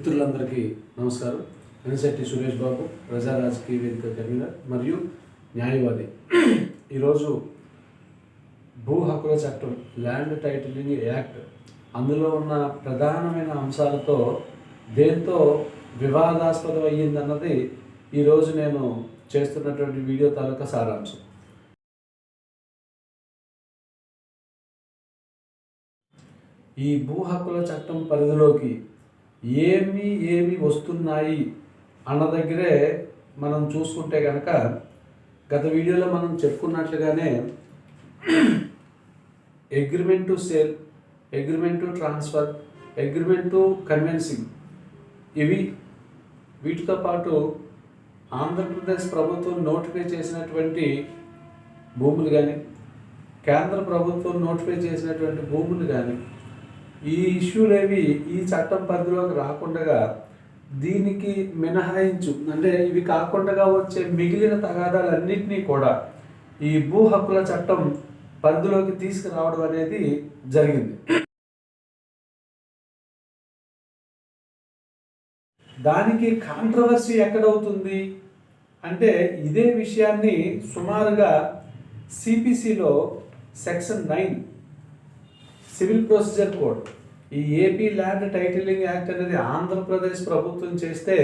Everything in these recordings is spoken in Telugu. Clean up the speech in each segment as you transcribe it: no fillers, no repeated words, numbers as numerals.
మిత్రులందరికీ నమస్కారం. ఎన్ఎస్ఐటి సురేష్ బాబు, ప్రజా రాజకీయ వేదిక కన్వీనర్ మరియు న్యాయవాది. ఈరోజు భూ హక్కుల చట్టం, ల్యాండ్ టైటిలింగ్ యాక్ట్, అందులో ఉన్న ప్రధానమైన అంశాలతో దేంతో వివాదాస్పదం అయ్యిందన్నది ఈరోజు నేను చేస్తున్నటువంటి వీడియో తాలూకా సారాంశం. ఈ భూ హక్కుల చట్టం పరిధిలోకి ఏమి వస్తున్నాయి అన్న దగ్గరే మనం చూసుకుంటే కనుక, గత వీడియోలో మనం చెప్పుకున్నట్లుగానే agreement to sale, agreement to transfer, agreement to conveyancing, వీటితో పాటు ఆంధ్రప్రదేశ్ ప్రభుత్వం నోటిఫై చేసినటువంటి భూములు కానీ, కేంద్ర ప్రభుత్వం నోటిఫై చేసినటువంటి భూములు కానీ, ఈ ఇష్యూలేవి ఈ చట్టం పరిధిలోకి రాకుండా దీనికి మినహాయించు, అంటే ఇవి కాకుండా వచ్చే మిగిలిన తగాదాలన్నింటినీ కూడా ఈ భూ హక్కుల చట్టం పరిధిలోకి తీసుకురావడం అనేది జరిగింది. దానికి కాంట్రవర్సీ ఎక్కడవుతుంది అంటే, ఇదే విషయాన్ని సుమారుగా సిపిసిలో సెక్షన్ 9 సివిల్ ప్రొసీజర్ కోడ్, ఈ ఏపీ ల్యాండ్ టైటిలింగ్ యాక్ట్ అనేది ఆంధ్రప్రదేశ్ ప్రభుత్వం చేస్తే,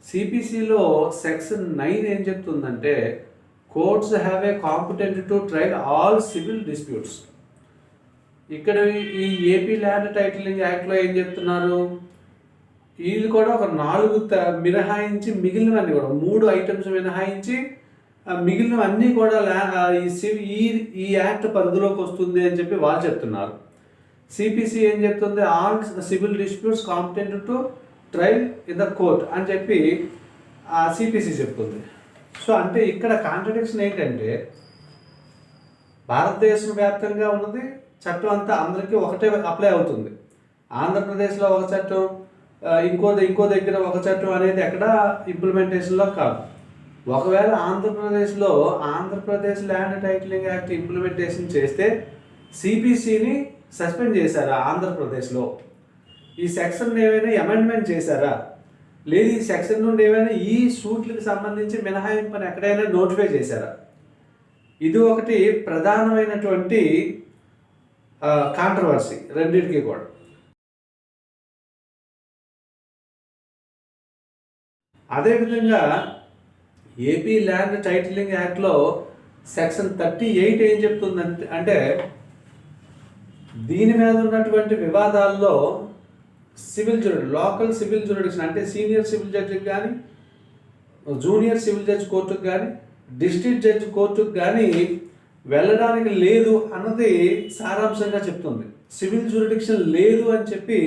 సిపిసిలో సెక్షన్ 9 ఏం చెప్తుందంటే, courts have a competent to trial all civil disputes. ఇక్కడ ఈ ఏపీ ల్యాండ్ టైటిలింగ్ యాక్ట్లో ఏం చెప్తున్నారు, వీళ్ళు కూడా ఒక 4 మినహాయించి మిగిలినవన్నీ కూడా 3 ఐటమ్స్ మినహాయించి మిగిలినవన్నీ కూడా ఈ యాక్ట్ పరిధిలోకి వస్తుంది అని చెప్పి వాళ్ళు చెప్తున్నారు. సిపిసి ఏం చెప్తుంది, all civil disputes competent to trial in the court అని చెప్పి సిపిసి చెప్తుంది. సో అంటే ఇక్కడ కాంట్రడిక్షన్ ఏంటంటే, భారతదేశం వ్యాప్తంగా ఉన్నది చట్టం అంతా అందరికీ ఒకటే అప్లై అవుతుంది. ఆంధ్రప్రదేశ్లో ఒక చట్టం, ఇంకో దగ్గర ఒక చట్టం అనేది ఎక్కడ ఇంప్లిమెంటేషన్లో కాదు. ఒకవేళ ఆంధ్రప్రదేశ్లో Andhra Pradesh land titling act implementation చేస్తే సిపిసిని సస్పెండ్ చేశారా ఆంధ్రప్రదేశ్లో? ఈ సెక్షన్ ఏమైనా అమెండ్మెంట్ చేశారా? లేదు ఈ సెక్షన్ నుండి ఏమైనా ఈ సూట్లకు సంబంధించి మినహాయింపుని ఎక్కడైనా నోటిఫై చేశారా? ఇది ఒకటి ప్రధానమైనటువంటి కాంట్రవర్సీ రెండింటికి కూడా. అదేవిధంగా ఏపీ ల్యాండ్ టైటిలింగ్ యాక్ట్లో సెక్షన్ 38 ఏం చెప్తుందంటే, అంటే దీని మీద ఉన్నటువంటి వివాదాల్లో లోకల్ సివిల్ జ్యూరిడిక్షన్, అంటే సీనియర్ సివిల్ జడ్జికి కానీ, జూనియర్ సివిల్ జడ్జి కోర్టుకు కానీ, డిస్ట్రిక్ట్ జడ్జి కోర్టుకు కానీ వెళ్ళడానికి లేదు అన్నది సారాంశంగా చెప్తుంది. సివిల్ జ్యూరిడిక్షన్ లేదు అని చెప్పి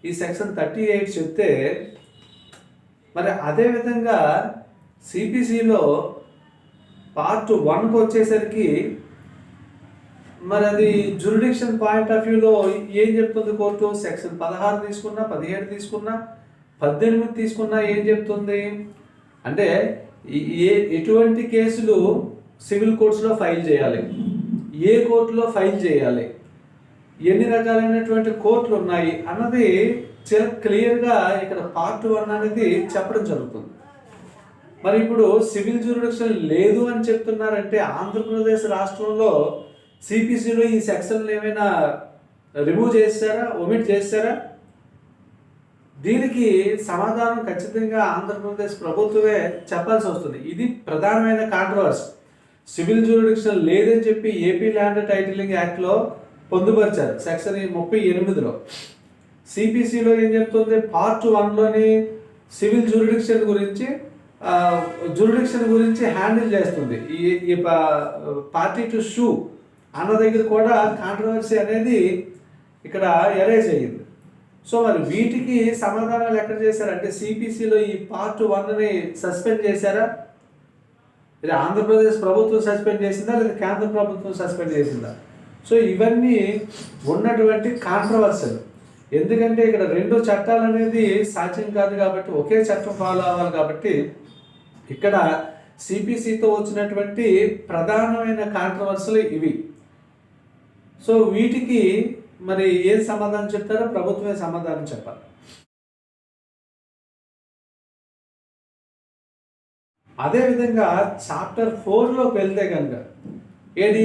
ఈ సెక్షన్ 38 చెప్తే, మరి అదేవిధంగా సిపిసిలో పార్ట్ 1కు వచ్చేసరికి మరి అది జ్యూరిడిక్షన్ పాయింట్ ఆఫ్ వ్యూలో ఏం చెప్తుంది కోర్టు? సెక్షన్ 16 తీసుకున్నా, 17 తీసుకున్నా, 18 తీసుకున్నా ఏం చెప్తుంది అంటే, ఎటువంటి కేసులు సివిల్ కోర్ట్స్లో ఫైల్ చేయాలి, ఏ కోర్టులో ఫైల్ చేయాలి, ఎన్ని రకాలైనటువంటి కోర్టులు ఉన్నాయి అన్నది చాలా క్లియర్గా ఇక్కడ పార్ట్ 1 అనేది చెప్పడం జరుగుతుంది. మరి ఇప్పుడు సివిల్ జ్యూరిడిక్షన్ లేదు అని చెప్తున్నారంటే, ఆంధ్రప్రదేశ్ రాష్ట్రంలో సిపిసిలో ఈ సెక్షన్లు ఏమైనా రిమూవ్ చేస్తారా, ఒమిట్ చేస్తారా? దీనికి సమాధానం ఖచ్చితంగా ఆంధ్రప్రదేశ్ ప్రభుత్వమే చెప్పాల్సి వస్తుంది. ఇది ప్రధానమైన కాంట్రవర్సీ. సివిల్ జ్యూరిడిక్షన్ లేదని చెప్పి ఏపీ ల్యాండ్ టైటిలింగ్ యాక్ట్లో పొందుపరిచారు సెక్షన్ 38లో. సిపిసిలో ఏం చెప్తుంది, పార్ట్ 1లోని సివిల్ జ్యూరిడిక్షన్ గురించి హ్యాండిల్ చేస్తుంది. ఈ పార్టీ టు షూ అన్న దగ్గర కూడా కాంట్రవర్సీ అనేది ఇక్కడ ఎరేజ్ అయ్యింది. సో మరి వీటికి సమాధానాలు ఎక్కడ చేశారంటే, సిపిసిలో ఈ పార్ట్ 1ని సస్పెండ్ చేశారా? ఇది ఆంధ్రప్రదేశ్ ప్రభుత్వం సస్పెండ్ చేసిందా, లేదా కేంద్ర ప్రభుత్వం సస్పెండ్ చేసిందా? సో ఇవన్నీ ఉన్నటువంటి కాంట్రవర్సీలు. ఎందుకంటే ఇక్కడ 2 చట్టాలు అనేది సాధ్యం కాదు కాబట్టి, ఒకే చట్టం ఫాలో అవ్వాలి కాబట్టి, ఇక్కడ సిపిసితో వచ్చినటువంటి ప్రధానమైన కాంట్రవర్సీలు ఇవి. సో వీటికి మరి ఏం సమాధానం చెప్తారో ప్రభుత్వమే సమాధానం చెప్పాలి. అదేవిధంగా చాప్టర్ 4లోకి వెళ్తే కనుక ఏది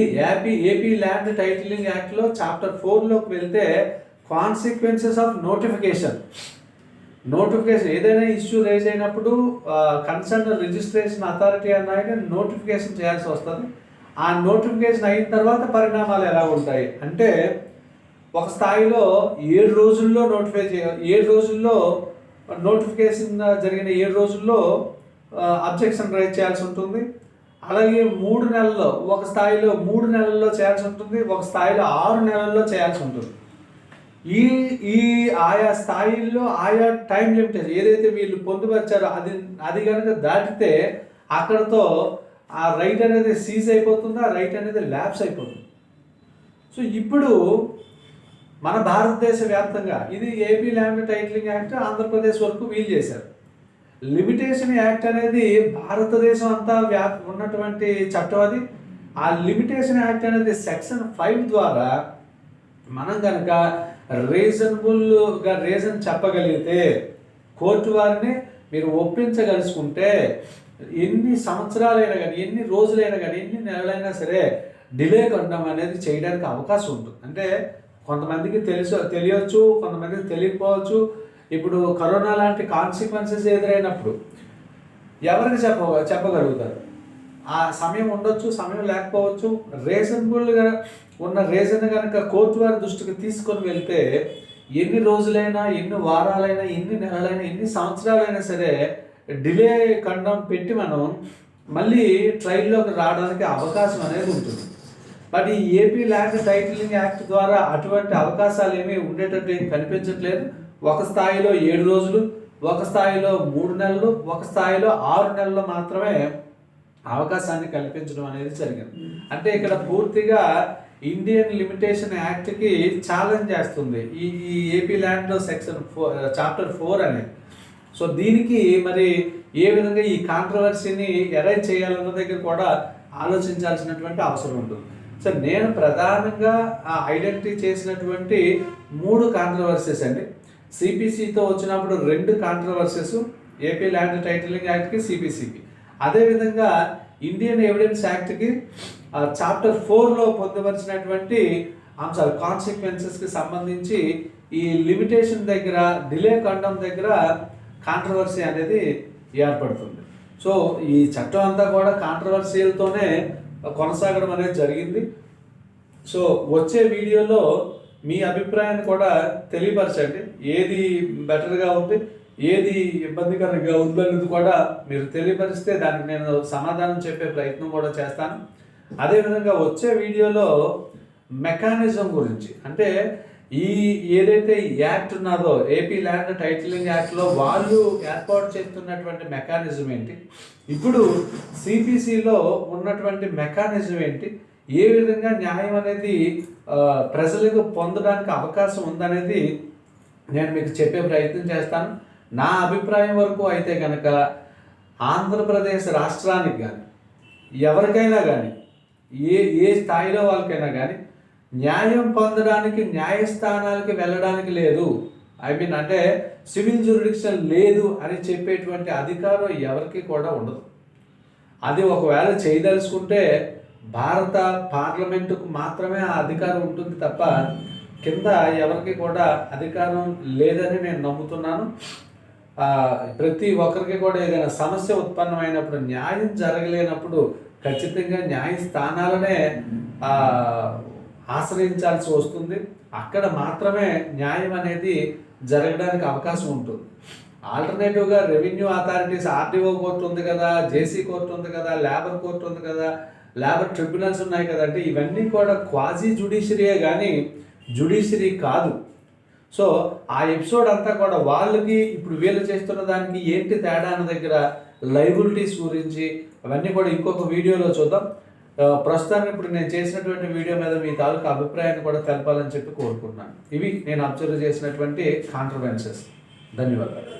ఏపీ ల్యాండ్ టైటిలింగ్ యాక్ట్లో చాప్టర్ 4లోకి వెళ్తే కాన్సిక్వెన్సెస్ ఆఫ్ నోటిఫికేషన్ ఏదైనా ఇష్యూ రేజ్ అయినప్పుడు కన్సర్న్ రిజిస్ట్రేషన్ అథారిటీ అన్నాక నోటిఫికేషన్ చేయాల్సి వస్తుంది. ఆ నోటిఫికేషన్ అయిన తర్వాత పరిణామాలు ఎలా ఉంటాయి అంటే ఒక స్థాయిలో 7 రోజుల్లో నోటిఫై 7 రోజుల్లో నోటిఫికేషన్ జరిగిన 7 రోజుల్లో అబ్జెక్షన్ రైజ్ చేయాల్సి ఉంటుంది. అలాగే 3 నెలల్లో ఒక స్థాయిలో 3 నెలల్లో చేయాల్సి ఉంటుంది, ఒక స్థాయిలో 6 నెలల్లో చేయాల్సి ఉంటుంది. ఈ ఆయా స్థాయిల్లో ఆయా టైం లిమిటేషన్ ఏదైతే వీళ్ళు పొందుపరిచారో అది కనుక దాటితే అక్కడతో ఆ రైట్ అనేది సీజ్ అయిపోతుంది, ఆ రైట్ అనేది ల్యాప్స్ అయిపోతుంది. సో ఇప్పుడు మన భారతదేశ వ్యాప్తంగా ఇది AP land titling act Andhra Pradesh వరకు వీలు చేశారు. లిమిటేషన్ యాక్ట్ అనేది భారతదేశం అంతా ఉన్నటువంటి చట్టం అది. ఆ లిమిటేషన్ యాక్ట్ అనేది సెక్షన్ 5 ద్వారా మనం కనుక రీజనబుల్గా రీజన్ చెప్పగలిగితే కోర్టు వారిని మీరు ఒప్పించగలుచుకుంటే ఎన్ని సంవత్సరాలైనా కానీ ఎన్ని రోజులైనా కానీ ఎన్ని నెలలైనా సరే డిలే కొనడం అనేది చేయడానికి అవకాశం ఉంటుంది. అంటే కొంతమందికి తెలియచ్చు, కొంతమందికి తెలియకపోవచ్చు. ఇప్పుడు కరోనా లాంటి కాన్సిక్వెన్సెస్ ఎదురైనప్పుడు ఎవరికి చెప్పగలుగుతారు? ఆ సమయం ఉండొచ్చు, సమయం లేకపోవచ్చు. రీజనబుల్గా ఉన్న రీజన్ కనుక కోర్టు వారి దృష్టికి తీసుకొని వెళ్తే ఎన్ని రోజులైనా, ఎన్ని వారాలైనా, ఎన్ని నెలలైనా, ఎన్ని సంవత్సరాలైనా సరే డిలే ఖండం పెట్టి మనం మళ్ళీ ట్రైల్లోకి రావడానికి అవకాశం అనేది ఉంటుంది. బట్ ఈ ఏపీ ల్యాండ్ టైటిలింగ్ యాక్ట్ ద్వారా అటువంటి అవకాశాలు ఏమీ ఉండేటట్టు కనిపించట్లేదు. ఒక స్థాయిలో 7 రోజులు, ఒక స్థాయిలో 3 నెలలు, ఒక స్థాయిలో 6 నెలలు మాత్రమే అవకాశాన్ని కల్పించడం అనేది జరిగింది. అంటే ఇక్కడ పూర్తిగా ఇండియన్ లిమిటేషన్ యాక్ట్కి ఛాలెంజ్ చేస్తుంది ఈ ఏపీ ల్యాండ్ సెక్షన్ 4 చాప్టర్ 4 అనేది. సో దీనికి మరి ఏ విధంగా ఈ కాంట్రవర్సీని ఎరైజ్ చేయాలన్న దగ్గర కూడా ఆలోచించాల్సినటువంటి అవసరం ఉంటుంది. సో నేను ప్రధానంగా ఐడెంటిఫై చేసినటువంటి 3 కాంట్రవర్సీస్ అండి. సిపిసితో వచ్చినప్పుడు 2 కాంట్రవర్సీస్, ఏపీ ల్యాండ్ టైటిలింగ్ యాక్ట్కి, సిపిసికి. అదేవిధంగా ఇండియన్ ఎవిడెన్స్ యాక్ట్కి చాప్టర్ 4లో పొందుపరిచినటువంటి అంశాలు కాన్సిక్వెన్సెస్కి సంబంధించి ఈ లిమిటేషన్ దగ్గర, డిలే ఖండం దగ్గర కాంట్రవర్సీ అనేది ఏర్పడుతుంది. సో ఈ చట్టం అంతా కూడా కాంట్రవర్సీలతోనే కొనసాగడం అనేది జరిగింది. సో వచ్చే వీడియోలో మీ అభిప్రాయాన్ని కూడా తెలియపరచండి. ఏది బెటర్గా ఉంది, ఏది ఇబ్బందికరంగా ఉందనేది కూడా మీరు తెలియపరిస్తే దానికి నేను సమాధానం చెప్పే ప్రయత్నం కూడా చేస్తాను. అదేవిధంగా వచ్చే వీడియోలో మెకానిజం గురించి, అంటే ఏదైతే యాక్ట్ ఉన్నదో ఏపీ ల్యాండ్ టైటిలింగ్ యాక్ట్లో వాళ్ళు ఏర్పాటు చేస్తున్నటువంటి మెకానిజం ఏంటి, ఇప్పుడు సిపిసిలో ఉన్నటువంటి మెకానిజం ఏంటి, ఏ విధంగా న్యాయం అనేది ప్రజలకు పొందడానికి అవకాశం ఉందనేది నేను మీకు చెప్పే ప్రయత్నం చేస్తాను. నా అభిప్రాయం వరకు అయితే కనుక ఆంధ్రప్రదేశ్ రాష్ట్రానికి కానీ ఎవరికైనా కానీ ఏ స్థాయిలో వాళ్ళకైనా కానీ న్యాయం పొందడానికి న్యాయస్థానాలకి వెళ్ళడానికి లేదు. అంటే సివిల్ జ్యూరిడిక్షన్ లేదు అని చెప్పేటువంటి అధికారం ఎవరికి కూడా ఉండదు. అది ఒకవేళ చేయదలుచుకుంటే భారత పార్లమెంటుకు మాత్రమే ఆ అధికారం ఉంటుంది తప్ప కింద ఎవరికి కూడా అధికారం లేదని నేను నమ్ముతున్నాను. ప్రతి ఒక్కరికి కూడా ఏదైనా సమస్య ఉత్పన్నమైనప్పుడు, న్యాయం జరగలేనప్పుడు ఖచ్చితంగా న్యాయస్థానాలనే ఆశ్రయించాల్సి వస్తుంది. అక్కడ మాత్రమే న్యాయం అనేది జరగడానికి అవకాశం ఉంటుంది. ఆల్టర్నేటివ్గా రెవెన్యూ అథారిటీస్, ఆర్డీఓ కోర్టు ఉంది కదా, జేసీ కోర్టు ఉంది కదా, లేబర్ కోర్టు ఉంది కదా, లేబర్ ట్రిబ్యునల్స్ ఉన్నాయి కదా, అంటే ఇవన్నీ కూడా క్వాజీ జ్యుడిషియరీయే కానీ జ్యుడిషియరీ కాదు. సో ఆ ఎపిసోడ్ అంతా కూడా వాళ్ళకి ఇప్పుడు వీళ్ళు చేస్తున్న దానికి ఏంటి తేడా అన్న దగ్గర లైబిలిటీస్ గురించి అవన్నీ కూడా ఇంకొక వీడియోలో చూద్దాం. ప్రస్తుతానికి ఇప్పుడు నేను చేసినటువంటి వీడియో మీద మీ తాలూకు అభిప్రాయాన్ని కూడా తెలపాలని చెప్పి కోరుకుంటున్నాను. ఇవి నేను అబ్జర్వ్ చేసినటువంటి కాంట్రవర్సీస్. ధన్యవాదాలు.